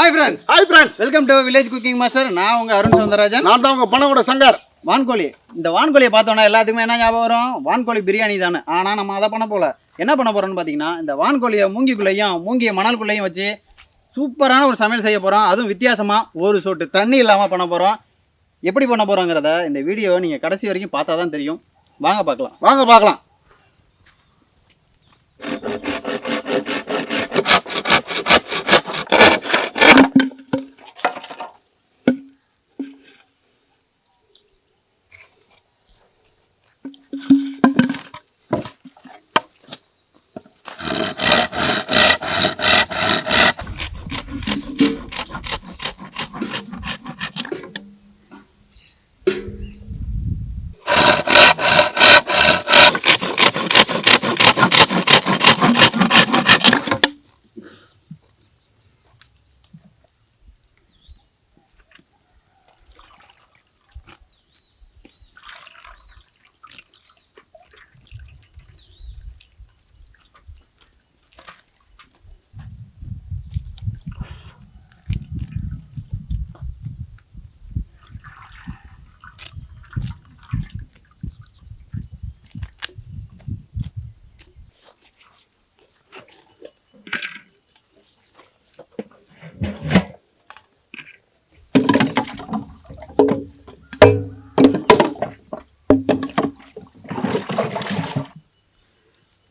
Hi friends. Hi friends. Welcome to Village Cooking Master. நான் உங்க அருண் சௌந்தரராஜன். நான் தான் உங்க பணங்கூட சங்கர். வான்கோழி. இந்த வான்கோழியை பார்த்தோன்னா எல்லாத்துக்குமே என்ன ஞாபகம் வரும்? வான்கோழி பிரியாணி தானே. ஆனால் நம்ம அதை பண்ண போல. என்ன பண்ண போறோம்னு பார்த்தீங்கன்னா, இந்த வான்கோழியை மூங்கிய மணல்குள்ளேயும் வச்சு சூப்பரான ஒரு சமையல் செய்ய போகிறோம். அதுவும் வித்தியாசமாக ஒரு சொட்டு தண்ணி இல்லாமல் பண்ண போகிறோம். எப்படி பண்ண போகிறோங்கிறத இந்த வீடியோவை நீங்கள் கடைசி வரைக்கும் பார்த்தா தான் தெரியும். வாங்க பார்க்கலாம்.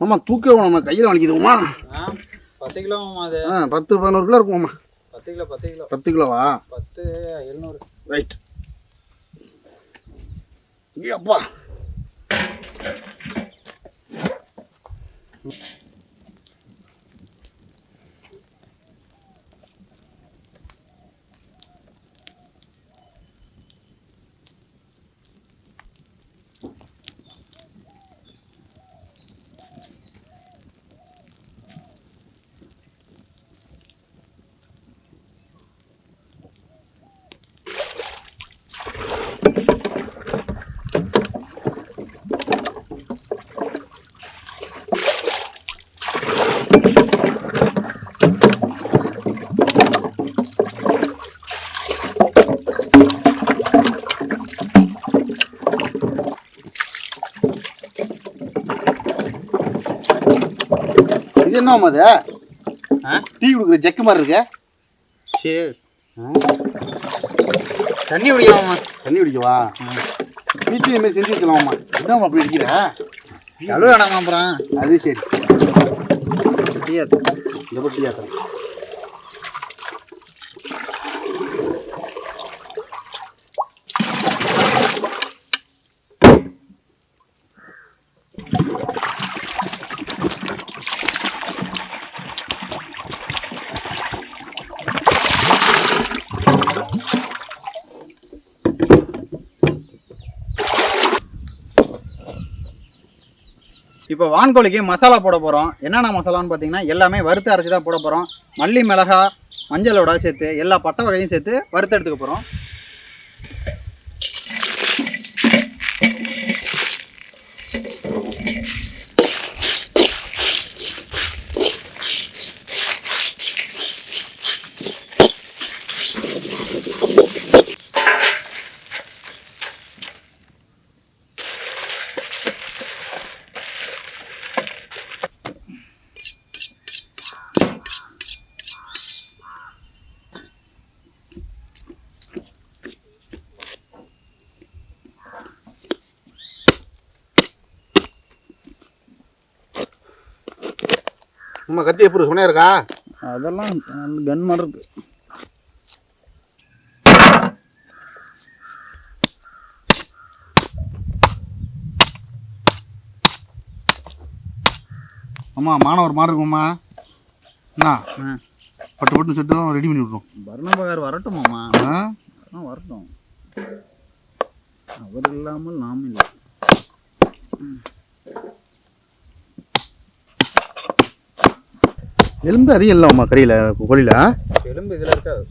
மாமா தூக்கம் நம்ம கையில் வலிக்குதுமா. 10 கிலோ அது 10-11 கிலோ இருக்குமாம்மா. 10 கிலோவா? 700. ரைட். அப்பா இது என்னமா அது? டீ குடுக்குற ஜக்கு மாதிரி இருக்கு. சேஸ். தண்ணி குடிக்கவா? வீட்லயே இந்த மாதிரி செஞ்சு வைக்கலாமா? என்னம்மா அப்படி இருக்கிற? கழுவ வேணாமா அப்புறம்? அது சரி. டீ ஆத்து. டீ ஆத்து. இப்போ வான்கோழிக்கு மசாலா போட போகிறோம். என்னென்ன மசாலான்னு பார்த்தீங்கன்னா எல்லாமே வறுத்து அரைச்சி தான் போட போகிறோம். மல்லி, மிளகா, மஞ்சளோட சேர்த்து எல்லா பட்டை வகையும் சேர்த்து வறுத்து எடுத்துக்க போகிறோம். நம்ம கத்தி எப்படி சொன்னே இருக்கா? அதெல்லாம் கன் மாதிரி இருக்கு. அம்மா மாணவர் மாதிரி இருக்கும்மா. என்ன பட்டு செட்டும் ரெடி பண்ணி விட்றோம். வர்ணபகார் வரட்டுமாம்மா? வரட்டும். அவர் இல்லாமல் நாம் இல்லை. எலும்பு அதிகம் இல்லைம்மா கறியில் கோழியில். எலும்பு இதில் இருக்காது.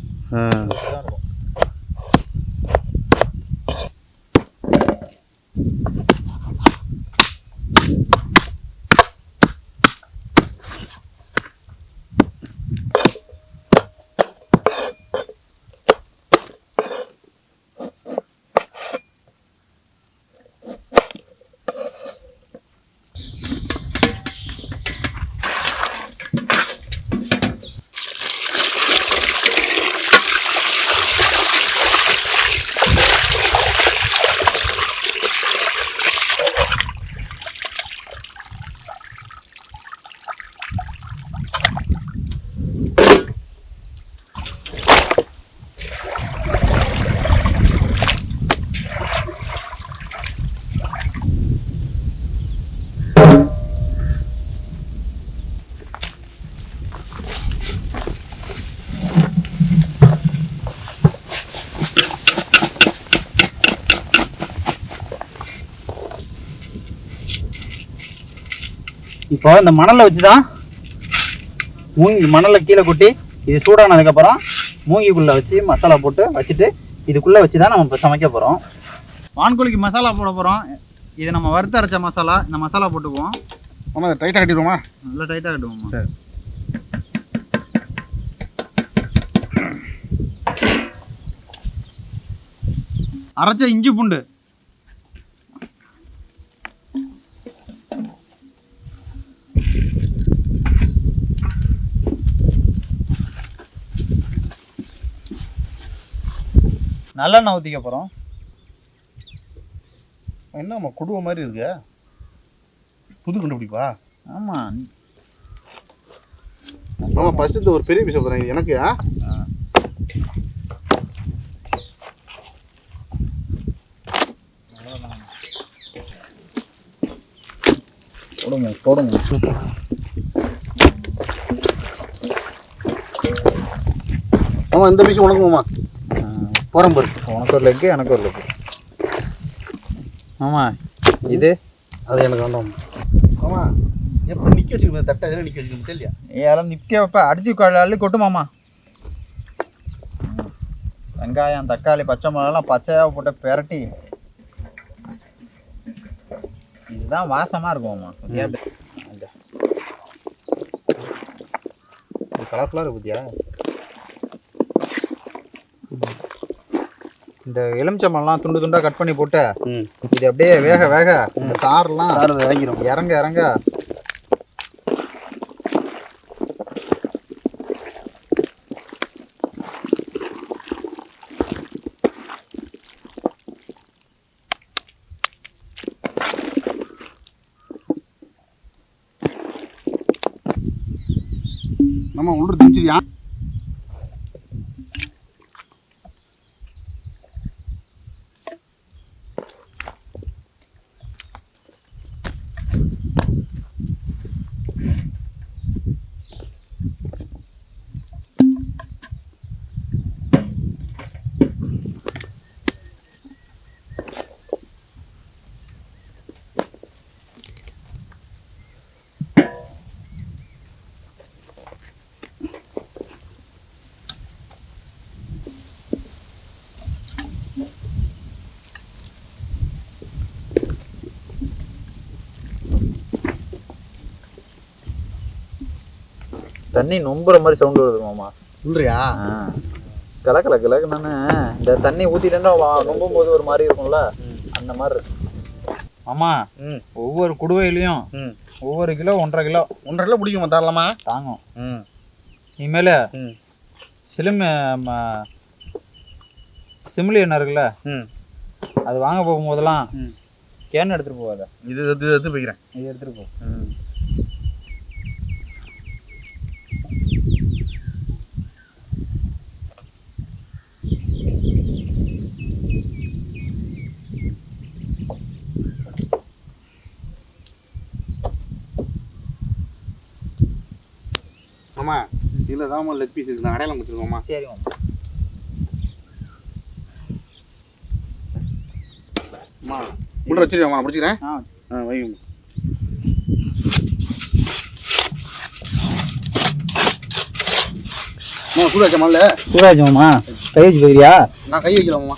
இப்போ இந்த மணலை வச்சு தான் மணலை கீழே கொட்டி இது சூடானதுக்கப்புறம் மூங்கிக்குள்ளே வச்சு மசாலா போட்டு வச்சுட்டு இதுக்குள்ளே வச்சு தான் நம்ம இப்போ சமைக்க போகிறோம். வான்கோழிக்கு மசாலா போட போகிறோம். இது நம்ம வறுத்து அரைச்ச மசாலா. இந்த மசாலா போட்டுக்குவோம். ஆமாம், டைட்டாக கட்டிடுவோமா? நல்லா டைட்டாக கட்டுவோம்மா. சரி. அரைச்ச இஞ்சி பூண்டு, நல்லெண்ணெய் ஊற்றிக்க போகிறோம். என்னம்மா குடுவை மாதிரி இருக்கு, புது கண்டுபிடிப்பா? ஆமாம் ஆமாம், ஃபஸ்ட்டு இந்த ஒரு பெரிய பீஸ் போகிறேன் எனக்கு. போடுங்க போடுங்க. ஆமாம், இந்த பீஸ் உனக்குமா? போகிறேன் பாரு. உனக்கு ஒரு லெக்கு, எனக்கு ஒரு லெக்கு. ஆமாம், இது அது எனக்கு வேண்டாம். ஆமாம், எப்படி நிற்க வச்சுக்கணும் தட்டை, எதில் நிற்க வச்சுக்கணும் தெரியலையா? ஏலம் நிற்க வைப்ப அடிச்சு அள்ளி கொட்டுமாம்மா. வெங்காயம், தக்காளி, பச்சை மிளகாலாம் பச்சையாக போட்டு பெரட்டி இதுதான் வாசமாக இருக்குமாம்மா. கலர்ஃபுல்லாக இருக்கு பத்தியா? இந்த எலுமிச்சம்பழம்லாம் துண்டு துண்டாக கட் பண்ணி போட்டு ம், இது அப்படியே வேக வேக இந்த சாரெல்லாம் இறங்கிடும். இறங்க இறங்க நம்ம உள்ள தெரிஞ்சிருயா? தண்ணி நொம்புற மாதிரி சவுண்டு வருதுமாம்மா. இல்லையா? கிழக்கல கிழக்குன்னு இந்த தண்ணி ஊற்றிட்டேன்னா நொம்பும் போது ஒரு மாதிரி இருக்கும்ல, அந்த மாதிரி இருக்கு. ஆமாம், ஒவ்வொரு குடுவையிலையும் ஒவ்வொரு கிலோ 1.5 கிலோ 1.5 கிலோ பிடிக்குமா? தாராளமா தாங்கும். இனிமேல் சிம்லி எண்ணெய் இருக்குல்ல, அது வாங்க போகும்போதெல்லாம் கேன் எடுத்துகிட்டு போகாத, இது எடுத்து போய்க்கிறேன். இது எடுத்துகிட்டு போ. ஆமா, இதில் தான் லெக் பீஸ் இருக்குது, அடையாளம் கொடுத்துருக்கோம்மா. சரி மாமா. அம்மா உள்ள வச்சிருக்கேன், நான் பிடிச்சிக்கிறேன். வைங்க. அம்மா சூடு வச்ச மல்ல சூடாச்சு மாமா. கை வச்சு போய்க்கிறியா? நான் கை வைக்கலாமா?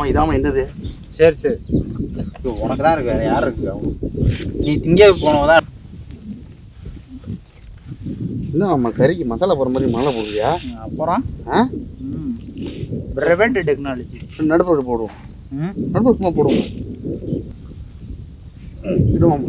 இதாம என்னது? சரி சரி, உனக்கு தான் இருக்கு, வேற யார் இருக்கு? நீ திங்க போனவதான். இல்லை நம்ம கறிக்கு மசாலா போடுற மாதிரி மசாலா போடுறியா? அப்புறம் பிரெவென்ட் டெக்னாலஜி நடுப்பு போடுவோம். நடுப்பு சும்மா போடுவோம். இடுவோம்.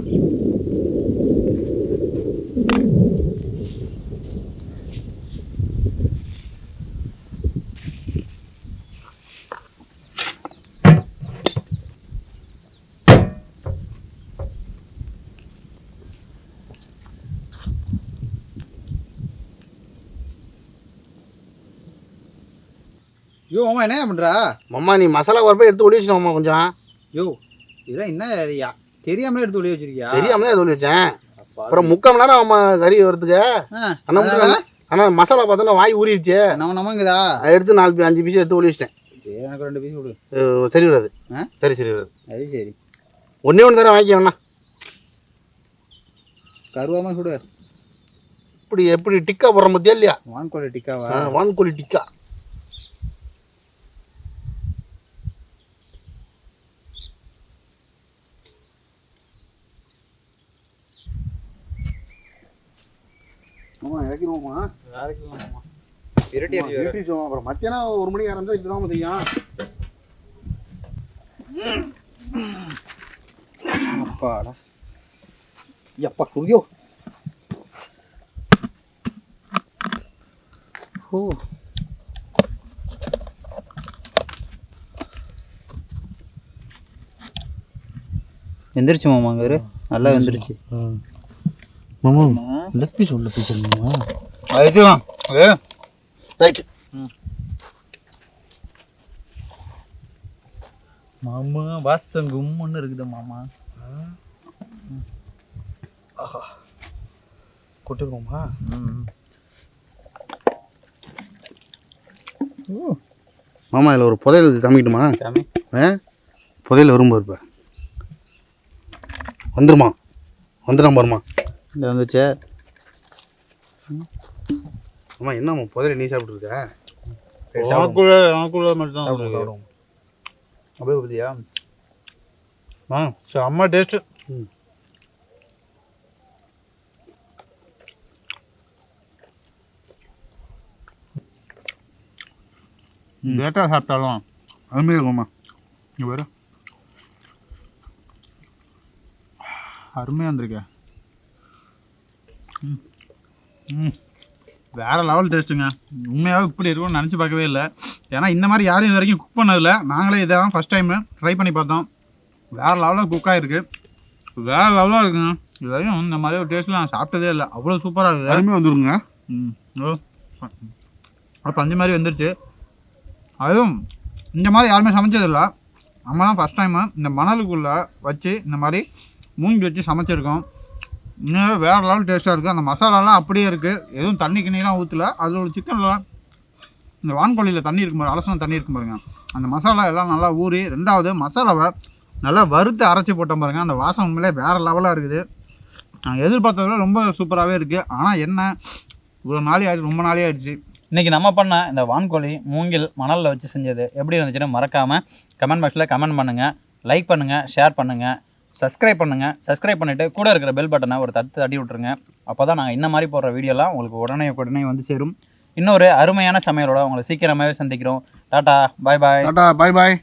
யோ மாமா, என்ன பண்ணுறா? மாமா நீ மசாலா வரப்போ எடுத்து ஒளி வச்சுக்கோமா கொஞ்சம். யோ இதெல்லாம் என்ன தெரியாமலே எடுத்து ஒளி வச்சிருக்கியா? தெரியாம தான் சொல்லி வச்சேன். அப்புறம் 3/4 மணி நேரம் ஆமா கறி வரதுக்கு. ஆனால் மசாலா பார்த்தோன்னா வாய் ஊறிடுச்சு. நமக்குதா எடுத்து 4-5 பீஸ் எடுத்து ஒளி வச்சிட்டேன். எனக்கு 2 பீஸ் கொடு. சரி வராது. சரி வராது. அது சரி. ஒன்று தர வாங்கிக்கோண்ணா. கருவாம சுடு. இப்படி எப்படி டிக்கா போடுற மத்தியா இல்லையா? வான்கோழி டிக்காவா? வான்கோழி டிக்கா. இறக்கிடுவோமா? அப்புறம் மத்தியானம் 1 மணிக்கு ஆரம்பிச்சா இப்பதான் செய்யும். அப்பாடா எப்பா ஐயோ. ஓ வெந்துருச்சு மாமா. அங்கே நல்லா வெந்துருச்சு மாமா. லெக் பீஸ் உள்ள பீஸ் மாமா. அதுதான் ரைட் மாமா. வாசம் கும்முன்னு இருக்குது மாமா. ஆஹா கொட்டிருக்கோமா? மாமா இதில் ஒரு புதையல் காமிக்கட்டுமா? புதையல் வரும்போது இப்போ வந்துருமா? வந்துடும் பாருமா. இந்த வந்துச்சே. அம்மா என்னம்மா புதையல் நீ சாப்பிட்ருக்க? எனக்குள்ள மட்டும் தான் அப்படியே பார்த்தியா? செம்ம டேஸ்ட்டு. லேட்டாக சாப்பிட்டாலும் அருமையாக இருக்கும்மா. இங்கே வேறு அருமையாக இருந்திருக்க. வேறு லெவல் டேஸ்ட்டுங்க. உண்மையாகவே இப்படி இருக்கும்னு நினச்சி பார்க்கவே இல்லை. ஏன்னா இந்த மாதிரி யாரும் இது வரைக்கும் குக் பண்ணதில்லை. நாங்களே இதை தான் ஃபஸ்ட் டைமு ட்ரை பண்ணி பார்த்தோம். வேறு லெவலில் குக் ஆகிருக்கு. வேறு லெவலாக இருக்குங்க. இது வரைக்கும் இந்த மாதிரி ஒரு டேஸ்ட்டில் நான் சாப்பிட்டதே இல்லை. அவ்வளோ சூப்பராக இருக்குது. அருமையாக வந்துருங்க. அது பஞ்சு மாதிரி வந்துருச்சு. அதுவும் இந்த மாதிரி யாருமே சமைச்சதில்லை. நம்ம தான் ஃபஸ்ட் டைமு இந்த மணலுக்குள்ளே வச்சு இந்த மாதிரி மூங்கி வச்சு சமைச்சிருக்கோம். இன்னும் வேறு லெவல் டேஸ்ட்டாக இருக்குது. அந்த மசாலாலாம் அப்படியே இருக்குது. எதுவும் தண்ணி கிண்ணிலாம் ஊற்றல. அதில் ஒரு சிக்கனில் இந்த வான்கோழியில் தண்ணி இருக்கும் பாருங்க, அலசன தண்ணி இருக்கும் பாருங்க. அந்த மசாலா எல்லாம் நல்லா ஊறி, ரெண்டாவது மசாலாவை நல்லா வறுத்து அரைச்சி போட்டோம் பாருங்கள். அந்த வாசம் உண்மையிலே வேறு லெவலாக இருக்குது. நான் எதிர்பார்த்தத விட ரொம்ப சூப்பராகவே இருக்குது. ஆனால் என்ன இவ்வளோ நாளே ஆகிடுச்சு, ரொம்ப நாளே ஆகிடுச்சு. இன்றைக்கி நம்ம பண்ண இந்த வான்கோழி மூங்கில் மணலில் வச்சு செஞ்சது எப்படி இருந்துச்சுன்னு மறக்காமல் கமெண்ட் பாக்ஸில் கமெண்ட் பண்ணுங்கள். லைக் பண்ணுங்கள், ஷேர் பண்ணுங்கள், சப்ஸ்கிரைப் பண்ணுங்கள். சப்ஸ்கிரைப் பண்ணிவிட்டு கூட இருக்கிற பெல் பட்டனை ஒரு தட்டி விட்ருங்க. அப்போ தான் நாங்கள் இந்த மாதிரி போடுற வீடியோலாம் உங்களுக்கு உடனே வந்து சேரும். இன்னொரு அருமையான சமையலோட உங்களை சீக்கிரமாகவே சந்திக்கிறோம். டாட்டா பாய் பாய். டாட்டா பாய் பாய்.